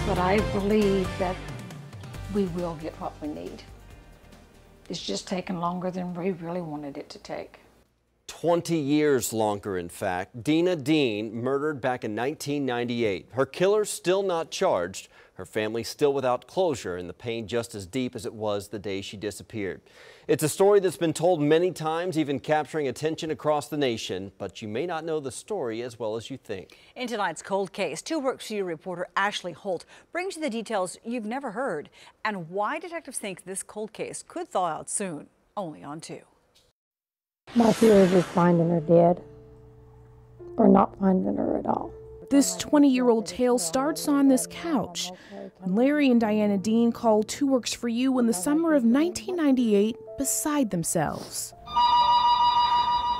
But I believe that we will get what we need. It's just taken longer than we really wanted it to take. 20 years longer, in fact. Dena Dean murdered back in 1998. Her killer still not charged. Her family still without closure, and the pain just as deep as it was the day she disappeared. It's a story that's been told many times, even capturing attention across the nation, but you may not know the story as well as you think. In tonight's Cold Case, 2 Works for You reporter Ashley Holt brings you the details you've never heard and why detectives think this cold case could thaw out soon, only on 2. My fear is just finding her dead or not finding her at all. This 20-year-old tale starts on this couch. And Larry and Dena Dean called 2 Works for You in the summer of 1998 beside themselves.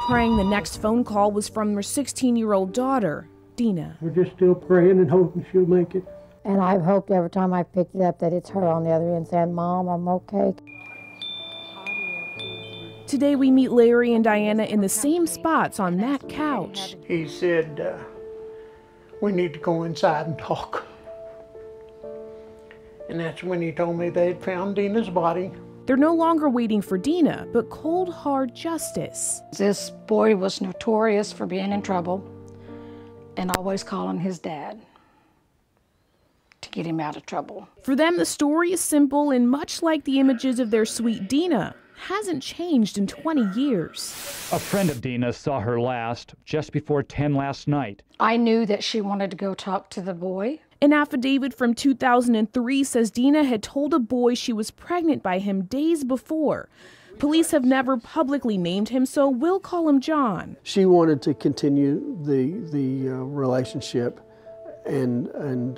Praying the next phone call was from their 16-year-old daughter, Dena. We're just still praying and hoping she'll make it. And I've hoped every time I picked it up that it's her on the other end saying, "Mom, I'm okay." Today we meet Larry and Dena in the same spots on that couch. He said, we need to go inside and talk. And that's when he told me they had found Dena's body. They're no longer waiting for Dena, but cold, hard justice. This boy was notorious for being in trouble and always calling his dad to get him out of trouble. For them, the story is simple, and much like the images of their sweet Dena, hasn't changed in 20 years. A friend of Dena's saw her last just before 10 last night. I knew that she wanted to go talk to the boy. An affidavit from 2003 says Dena had told a boy she was pregnant by him days before. Police have never publicly named him, so we'll call him John. She wanted to continue the relationship and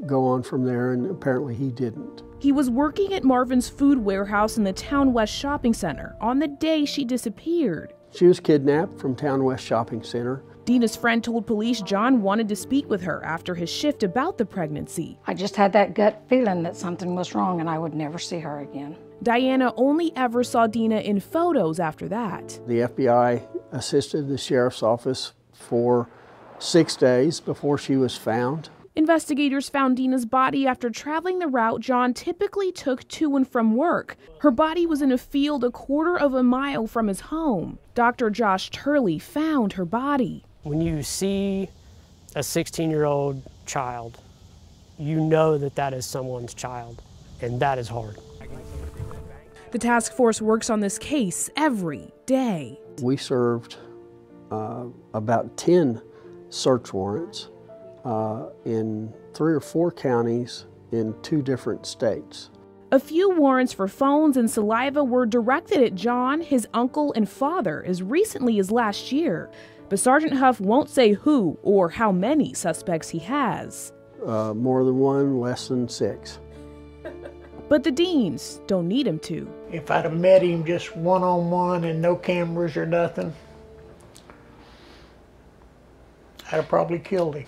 go on from there, and apparently he didn't. He was working at Marvin's Food Warehouse in the Town West Shopping Center on the day she disappeared. She was kidnapped from Town West Shopping Center. Dena's friend told police John wanted to speak with her after his shift about the pregnancy. I just had that gut feeling that something was wrong and I would never see her again. Dena only ever saw Dena in photos after that. The FBI assisted the sheriff's office for 6 days before she was found. Investigators found Dena's body after traveling the route John typically took to and from work. Her body was in a field a quarter of a mile from his home. Dr. Josh Turley found her body. When you see a 16-year-old child, you know that that is someone's child, and that is hard. The task force works on this case every day. We served about 10 search warrants in 3 or 4 counties in 2 different states. A few warrants for phones and saliva were directed at John, his uncle, and father as recently as last year. But Sergeant Huff won't say who or how many suspects he has. More than 1, less than 6. But the Deans don't need him to. If I'd have met him just one-on-one and no cameras or nothing, I'd have probably killed him.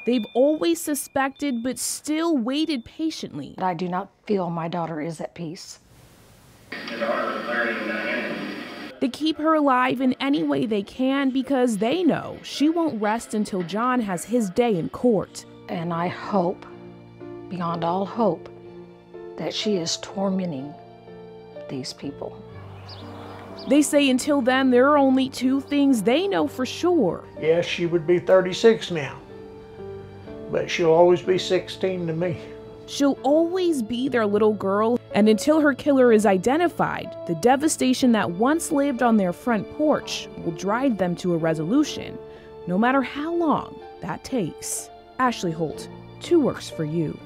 They've always suspected, but still waited patiently. I do not feel my daughter is at peace. They keep her alive in any way they can because they know she won't rest until John has his day in court. And I hope, beyond all hope, that she is tormenting these people. They say until then, there are only 2 things they know for sure. Yes, she would be 36 now, but she'll always be 16 to me. She'll always be their little girl, and until her killer is identified, the devastation that once lived on their front porch will drive them to a resolution, no matter how long that takes. Ashley Holt, 2 Works for You.